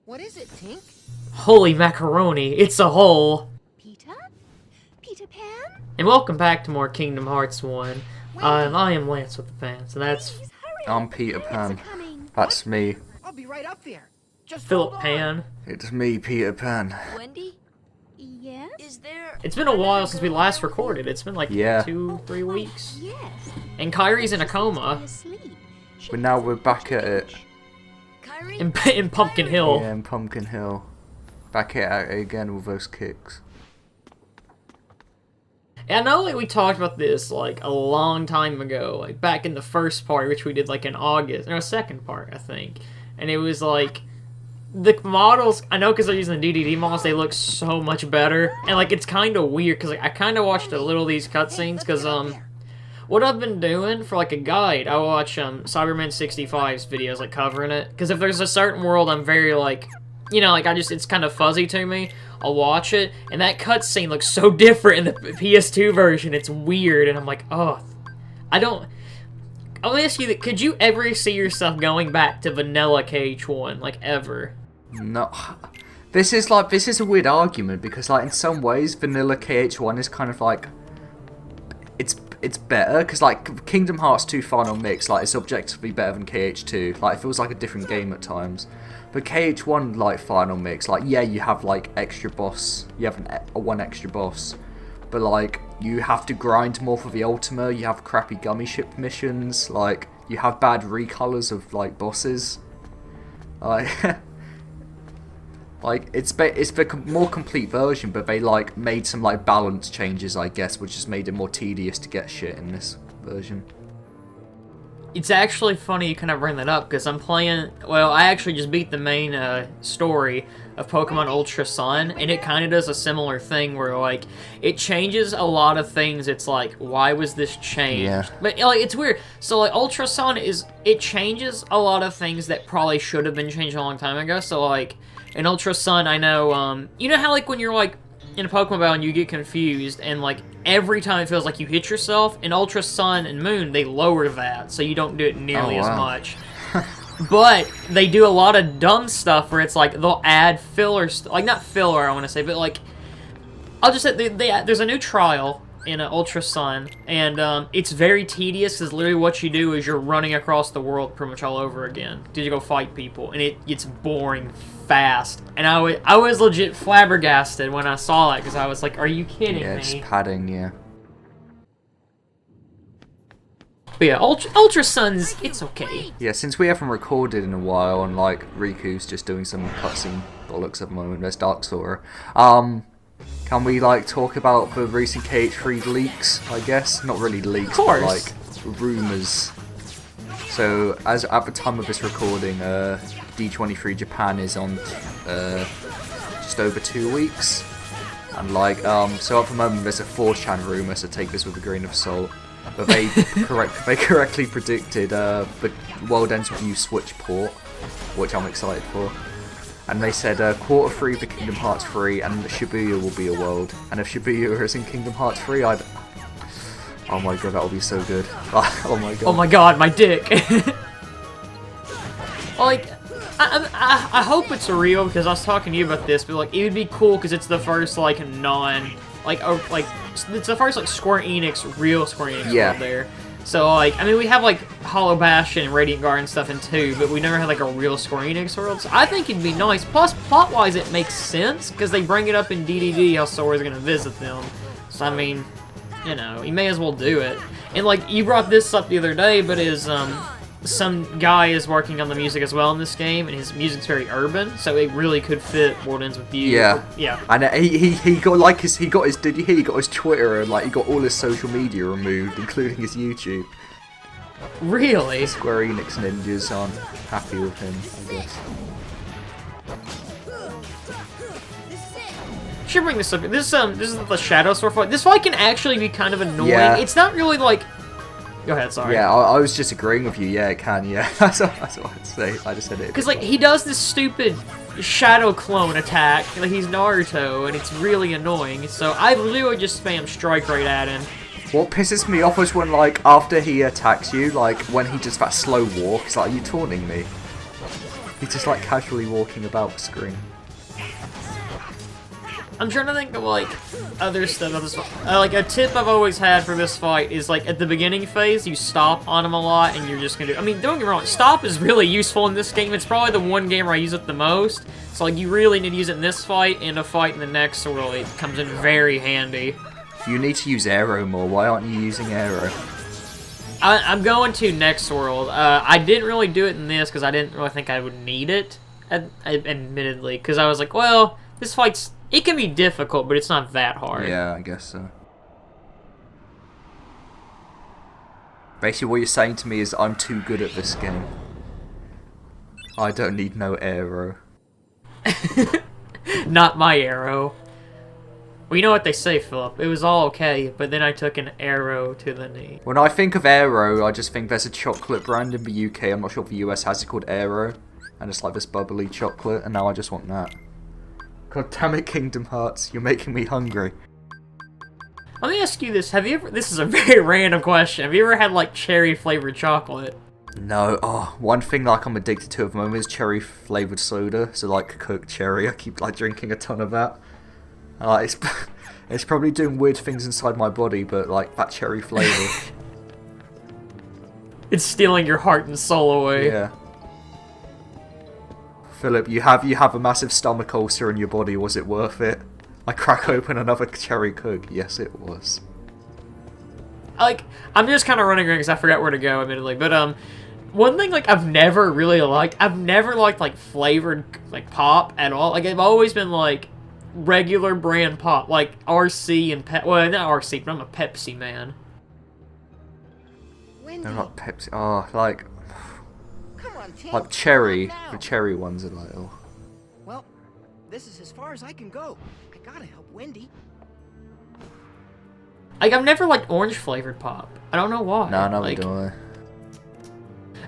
What is it, Tink? Holy macaroni, it's a hole! Peter? Peter Pan? And welcome back to more Kingdom Hearts 1. I am Lance with the fans, and that's Please, hurry. I'm Peter Pan. Parents are coming. That's me. I'll be right up there. Just Philip hold on. Pan. It's me, Peter Pan. Wendy, Yes? is there... It's been a while since we last recorded. It's been like Yeah. 2-3 weeks. Yes. And Kyrie's in a coma Asleep. But now we're back at it. Kyrie? in Pumpkin Hill. Yeah, in Pumpkin Hill. Back at it again with those kicks. And I know that we talked about this like a long time ago, like back in the first part, which we did like in August, or second part, I think. And it was like, the models, I know because they're using the DDD models, they look so much better. And like, it's kind of weird, because like, I kind of watched a little of these cutscenes, because what I've been doing for like a guide, I watch Cyberman 65's videos, like covering it. Because if there's a certain world I'm very like, you know, like it's kind of fuzzy to me, I'll watch it, and that cutscene looks so different in the PS2 version, it's weird, and I'm like, oh, I'll ask you that, could you ever see yourself going back to vanilla KH1, like, ever? No. This is a weird argument, because like in some ways, vanilla KH1 is kind of like, it's better, because like Kingdom Hearts 2 Final Mix, like it's objectively better than KH2, like it feels like a different game at times. But KH1 like Final Mix, like yeah, you have like extra boss, you have one extra boss, but like you have to grind more for the Ultima, you have crappy gummy ship missions, like you have bad recolors of like bosses, like like it's the more complete version, but they like made some like balance changes, I guess, which just made it more tedious to get shit in this version. It's actually funny you kind of bring that up, because I'm playing, well, I actually just beat the main story of Pokemon Ultra Sun, and it kind of does a similar thing where, like, it changes a lot of things. It's like, why was this changed? Yeah. But, like, it's weird. So, like, Ultra Sun it changes a lot of things that probably should have been changed a long time ago. So, like, in Ultra Sun, I know, you know how, like, when you're, like, in a Pokemon battle and you get confused, and, like, every time it feels like you hit yourself, in Ultra Sun and Moon, they lower that, so you don't do it nearly as much. But they do a lot of dumb stuff where it's like, they'll add filler, like, not filler, I want to say, but, like, I'll just say, there's a new trial in Ultra Sun, and it's very tedious, because literally what you do is you're running across the world pretty much all over again to go fight people, and it's boring fast. And I was legit flabbergasted when I saw that, because I was like, are you kidding me? Yeah, it's padding, yeah. But yeah, Ultra Sun's, it's okay. Yeah, since we haven't recorded in a while, and like Riku's just doing some cutscene bollocks at the moment, there's Dark Sora. Can we like talk about the recent KH3 leaks? I guess not really leaks, but like rumors. So as at the time of this recording, D23 Japan is on just over 2 weeks, and like so at the moment there's a 4chan rumor, so take this with a grain of salt. But they correctly predicted the World Ends With You Switch port, which I'm excited for. And they said quarter 3 for Kingdom Hearts 3, and Shibuya will be a world. And if Shibuya is in Kingdom Hearts 3, oh my god, that will be so good. Oh my god. Oh my god, my dick. Like, I hope it's real, because I was talking to you about this, but like, it would be cool because it's the first like it's the first like Square Enix, real Square Enix world there. So like, I mean, we have like Hollow Bastion and Radiant Garden stuff in 2, but we never had like a real Square Enix world. So I think it'd be nice. Plus, plot-wise, it makes sense because they bring it up in DDD how Sora's gonna visit them. So I mean, you know, you may as well do it. And like, you brought this up the other day, but some guy is working on the music as well in this game, and his music's very urban, so it really could fit World Ends With You. Yeah, yeah. And he got like he got his Twitter, and like he got all his social media removed, including his YouTube. Really? Square Enix ninjas aren't happy with him, I guess. Should bring this up. This is the Shadow Sword fight. This fight can actually be kind of annoying. Yeah. It's not really like. Go ahead, sorry. Yeah, I was just agreeing with you. Yeah, it can. Yeah, that's what I'd say. I just said it. Because like he does this stupid shadow clone attack, like he's Naruto, and it's really annoying. So I literally just spam strike right at him. What pisses me off is when like after he attacks you, like when he does that slow walk, it's like, are you taunting me? He's just like casually walking about the screen. I'm trying to think of like other stuff on this fight. Like a tip I've always had for this fight is like at the beginning phase, you stop on him a lot, and you're just gonna do. I mean, don't get me wrong, stop is really useful in this game. It's probably the one game where I use it the most. So like you really need to use it in this fight and a fight in the next world. It comes in very handy. You need to use arrow more. Why aren't you using arrow? I'm going to next world. I didn't really do it in this because I didn't really think I would need it, admittedly. Because I was like, well, this fight's... It can be difficult, but it's not that hard. Yeah, I guess so. Basically, what you're saying to me is I'm too good at this game. I don't need no arrow. Not my arrow. Well, you know what they say, Philip. It was all okay, but then I took an arrow to the knee. When I think of Aero, I just think there's a chocolate brand in the UK. I'm not sure if the US has it, called Aero. And it's like this bubbly chocolate, and now I just want that. God damn it, Kingdom Hearts. You're making me hungry. Let me ask you this. Have you ever... This is a very random question. Have you ever had, like, cherry-flavored chocolate? No. Oh, one thing, like, I'm addicted to at the moment is cherry-flavoured soda. So, like, cooked cherry. I keep, like, drinking a ton of that. It's probably doing weird things inside my body, but, like, that cherry flavour. It's stealing your heart and soul away. Yeah. Philip, you have a massive stomach ulcer in your body. Was it worth it? I crack open another cherry coke. Yes, it was. Like, I'm just kind of running around because I forgot where to go, admittedly. But, one thing, like, I've never really liked... I've never liked, like, flavored, like, pop at all. Like, I've always been, like, regular brand pop. Like, RC and Pep... Well, not RC, but I'm a Pepsi man. Wendy, They're not Pepsi. Oh, like... come on, Tink. Like cherry. Come on now. The cherry ones are like, oh. Well, this is as far as I can go. I gotta help Wendy. Like, I've never liked orange-flavored pop. I don't know why. No, no, like, don't I?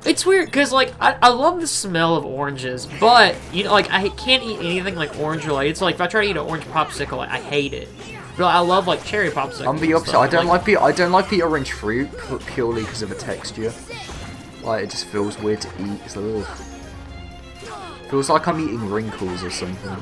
It's weird, because, like, I love the smell of oranges, but, you know, like, I can't eat anything, like, orange-related. So, like, if I try to eat an orange popsicle, like, I hate it. But I love, like, cherry popsicles. I'm the opposite. I don't like the orange fruit purely because of the texture. Like, it just feels weird to eat. It's like, ugh. Feels like I'm eating wrinkles or something.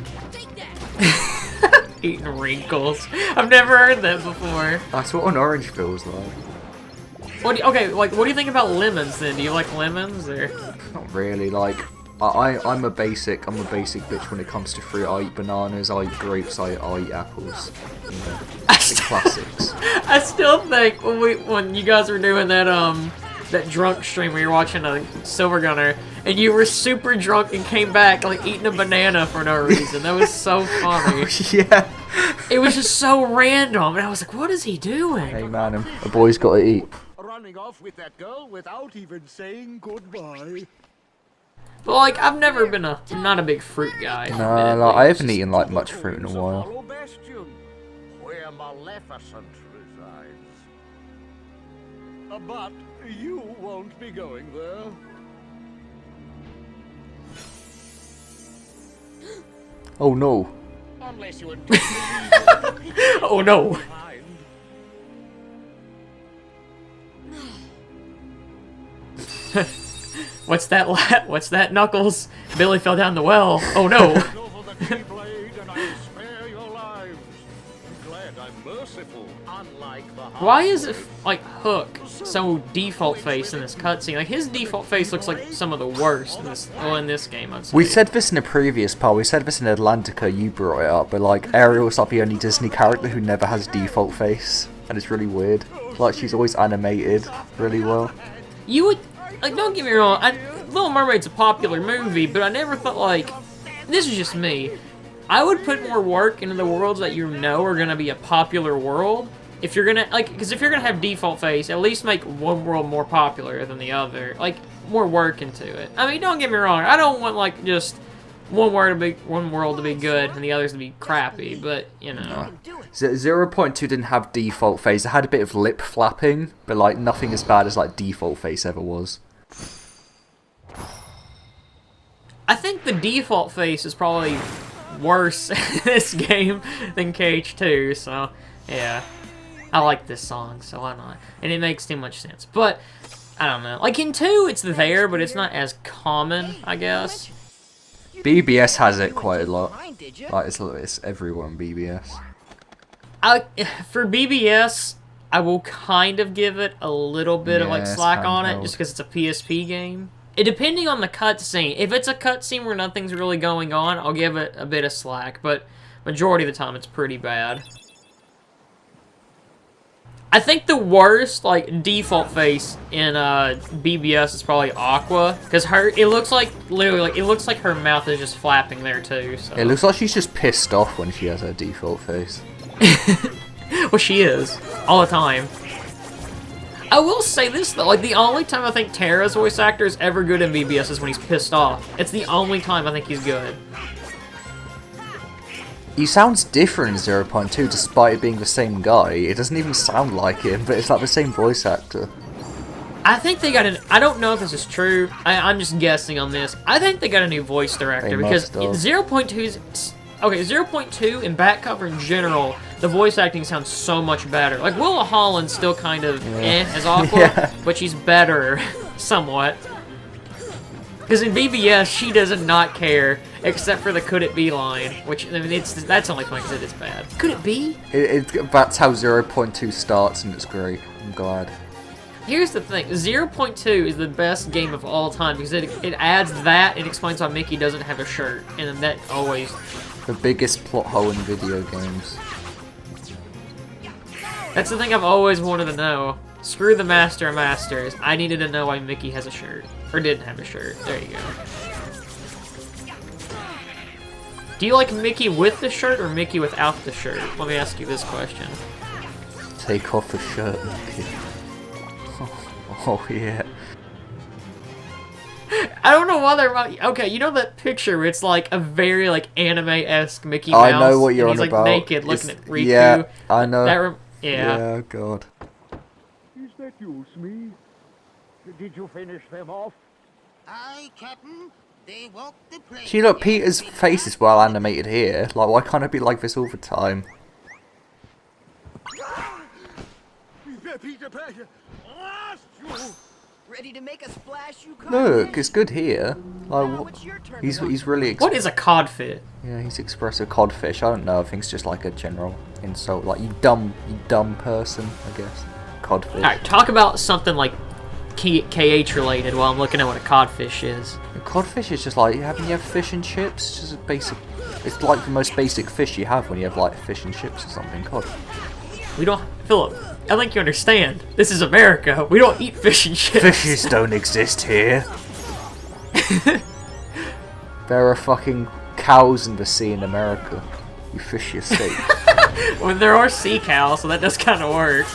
Eating wrinkles. I've never heard that before. That's what an orange feels like. Okay, like, what do you think about lemons, then? Do you like lemons, or...? Not really, like... I'm a basic bitch when it comes to fruit. I eat bananas, I eat grapes, I eat apples. You know, the classics. I still think when you guys were doing that that drunk stream where you're watching a Silver Gunner and you were super drunk and came back like eating a banana for no reason. That was so funny. Yeah. It was just so random, and I was like, "What is he doing?" Hey man, a boy's got to eat. Running off with that girl without even saying goodbye. But like, I've never been not a big fruit guy. No, admittedly. like, I haven't eaten like much fruit in a while. Hollow Bastion, where Maleficent resides. But you won't be going there. Oh no. Unless you intend to leave Oh no. behind. What's that? What's that, Knuckles? Billy fell down the well. Oh no. Over the Keyblade, and I will spare your lives. I'm glad I'm merciful, unlike the Why is it like Hook so default face in this cutscene? Like his default face looks like some of the worst in this game. I'd say. We said this in a previous part, we said this in Atlantica, you brought it up, but like, Ariel's like the only Disney character who never has default face, and it's really weird. Like, she's always animated really well. You would, like, don't get me wrong, Little Mermaid's a popular movie, but I never thought, like, this is just me, I would put more work into the worlds that you know are gonna be a popular world. If you're gonna, like, because if you're gonna have default face, at least make one world more popular than the other. Like, more work into it. I mean, don't get me wrong, I don't want, like, just one world to be good and the others to be crappy, but, you know. 0.2 didn't have default face, it had a bit of lip flapping, but like, nothing as bad as like default face ever was. I think the default face is probably worse in this game than KH2, so, yeah. I like this song, so why not? And it makes too much sense. But, I don't know. Like, in 2, it's there, but it's not as common, I guess. BBS has it quite a lot. Mine, did you? Like it's everywhere on BBS. For BBS, I will kind of give it a little bit of like Yes, slack on it, handheld. just because it's a PSP game. Depending on the cutscene, if it's a cutscene where nothing's really going on, I'll give it a bit of slack. But majority of the time, it's pretty bad. I think the worst like default face in BBS is probably Aqua, because it looks like her mouth is just flapping there too. So. It looks like she's just pissed off when she has her default face. Well, she is all the time. I will say this though, like the only time I think Terra's voice actor is ever good in BBS is when he's pissed off. It's the only time I think he's good. He sounds different in 0.2 despite it being the same guy. It doesn't even sound like him, but it's like the same voice actor. I think they got I don't know if this is true. I'm just guessing on this. I think they got a new voice director because 0.2's... Okay, 0.2 and back cover in general, the voice acting sounds so much better. Like, Willa Holland's still kind of as Aqua, but she's better, somewhat. Because in BBS, she does not care, except for the "Could it be" line, which I mean, that's only funny because it is bad. Could it be? That's how 0.2 starts, and it's great. I'm glad. Here's the thing: 0.2 is the best game of all time because it adds that and explains why Mickey doesn't have a shirt, and that always. The biggest plot hole in video games. That's the thing I've always wanted to know. Screw the Master of Masters. I needed to know why Mickey has a shirt. Or didn't have a shirt. There you go. Do you like Mickey with the shirt or Mickey without the shirt? Let me ask you this question. Take off the shirt, Mickey. Oh yeah. I don't know why they're... Okay, you know that picture where it's like a very like anime-esque Mickey Mouse? I know what you're and on he's about. Like naked looking at Riku. Yeah, I know. Yeah. God. Is that you, Smee? Did you finish them off? Aye, Captain. They walked the plank. See, look, Peter's face is well animated here. Like, why can't it be like this all the time? Peter Pan, lost you! Ready to make a splash, you codfish? Look, it's good here. Like, Now it's your turn to he's walk really... What is a codfit? Yeah, he's expressed a codfish. I don't know. I think it's just like a general insult. Like, you dumb person, I guess. Codfish. Alright, talk about something like KH related while I'm looking at what a codfish is. A codfish is just like, haven't you had fish and chips? It's just a basic... It's like the most basic fish you have when you have, like, fish and chips or something. Cod. We don't... Philip, I think you understand. This is America. We don't eat fish and chips. Fishes don't exist here. There are fucking cows in the sea in America. You fish your steak. Well, there are sea cows, so that does kind of work.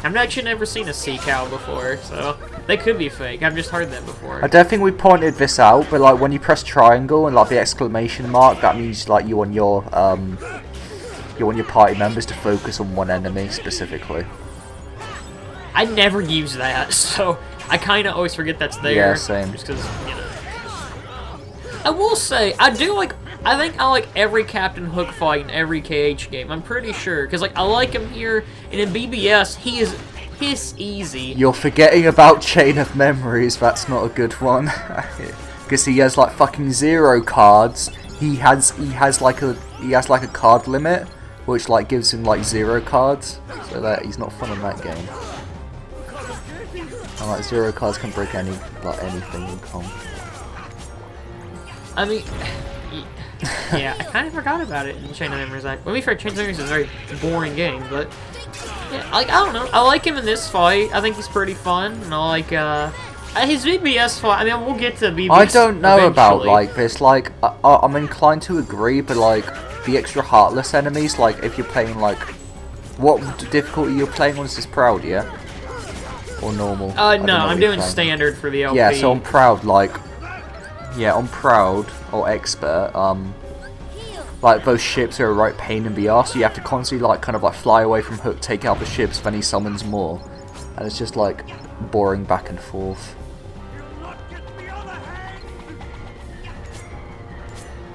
I've actually never seen a sea cow before, so they could be fake. I've just heard that before. I don't think we pointed this out, but like when you press triangle and like the exclamation mark, that means like you want your party members to focus on one enemy specifically. I never use that, so I kind of always forget that's there. Yeah, same. Just because, you know. I will say, I think I like every Captain Hook fight in every KH game. I'm pretty sure, because like I like him here, and in BBS, he's easy. You're forgetting about Chain of Memories. That's not a good one, because he has like fucking 0 cards. He has like a card limit, which like gives him like 0 cards, so that he's not fun in that game. And like 0 cards can break anything in comp. I mean, yeah, I kind of forgot about it in Chain of Memories. Like, when we fair, Chain of Memories is a very boring game, but yeah, like I don't know. I like him in this fight. I think he's pretty fun, and I like his BBS fight. I mean, we'll get to BBS. I don't know eventually. about like this. Like, I'm inclined to agree, but like the extra heartless enemies, like if you're playing like what difficulty you're playing on, is this proud, yeah, or normal? No, I'm doing standard for the LP. Yeah, so on proud, like. Yeah, on Proud or Expert, like those ships are a right pain in the arse, so you have to constantly like kind of like fly away from Hook, take out the ships, then he summons more. And it's just like boring back and forth.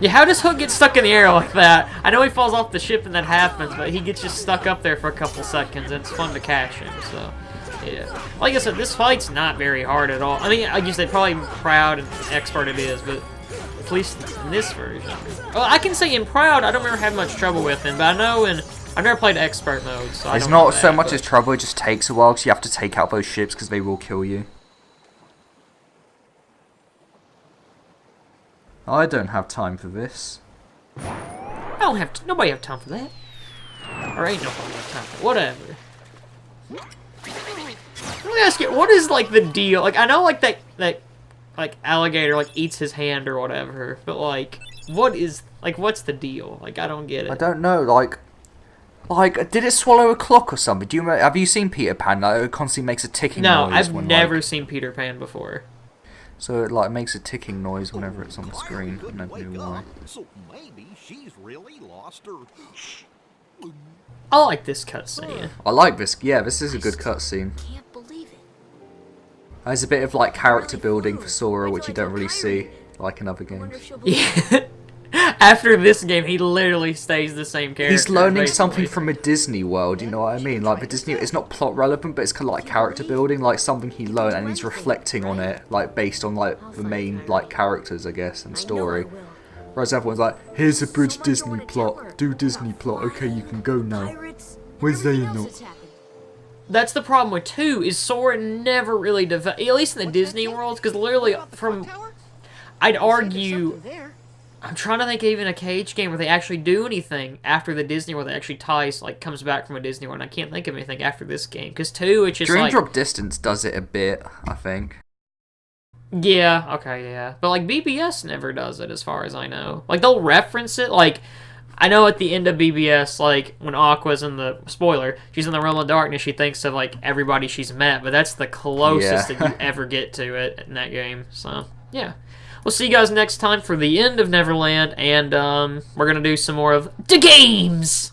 Yeah, how does Hook get stuck in the air like that? I know he falls off the ship and that happens, but he gets just stuck up there for a couple seconds and it's fun to catch him, so. Yeah. Like I said, this fight's not very hard at all. I mean, I guess they probably proud and expert it is, but at least in this version. Well, I can say in proud, I don't remember having much trouble with him, but I know I've never played expert mode, so I It's don't know not so that, much but- as trouble, it just takes a while because you have to take out those ships because they will kill you. I don't have time for this. I don't have nobody have time for that. Or ain't nobody have time for whatever. Let me ask you, what is like the deal? Like I know like that like alligator like eats his hand or whatever, but like what's the deal? Like I don't get it. I don't know, like, did it swallow a clock or something? Do you have you seen Peter Pan? Like, it constantly makes a ticking No, noise. I've when, never like, seen Peter Pan before. so it like makes a ticking noise whenever it's on the screen. I never knew why. So maybe she's really lost her. I like this cutscene. I like this. Yeah, this is a good cutscene. Can't believe it. There's a bit of like character building for Sora, which you don't really see like in other Wonder games. if she'll believe Yeah. After this game, he literally stays the same character. He's learning basically. something from a Disney world, you know what I mean? Like, the Disney, it's not plot relevant, but it's kind of like character building, like something he learned, and he's reflecting on it, like, based on, like, the main, like, characters, I guess, and story. Whereas everyone's like, here's a bridge Disney plot, do Disney plot, okay, you can go now. Where's Xehanort? That's the problem with 2, is Sora never really developed, at least in the Disney world, because literally from, I'd argue, I'm trying to think of even a Cage game where they actually do anything after the Disney world that actually ties, like, comes back from a Disney world, and I can't think of anything after this game, because 2, it's just Dream like... Drop Distance does it a bit, I think. Yeah, okay, yeah. But, like, BBS never does it, as far as I know. Like, they'll reference it, like... I know at the end of BBS, like, when Aqua's in the... Spoiler, she's in the realm of darkness, she thinks of, like, everybody she's met, but that's the closest Yeah. that you ever get to it in that game, so, yeah. We'll see you guys next time for the end of Neverland, and, we're gonna do some more of the games!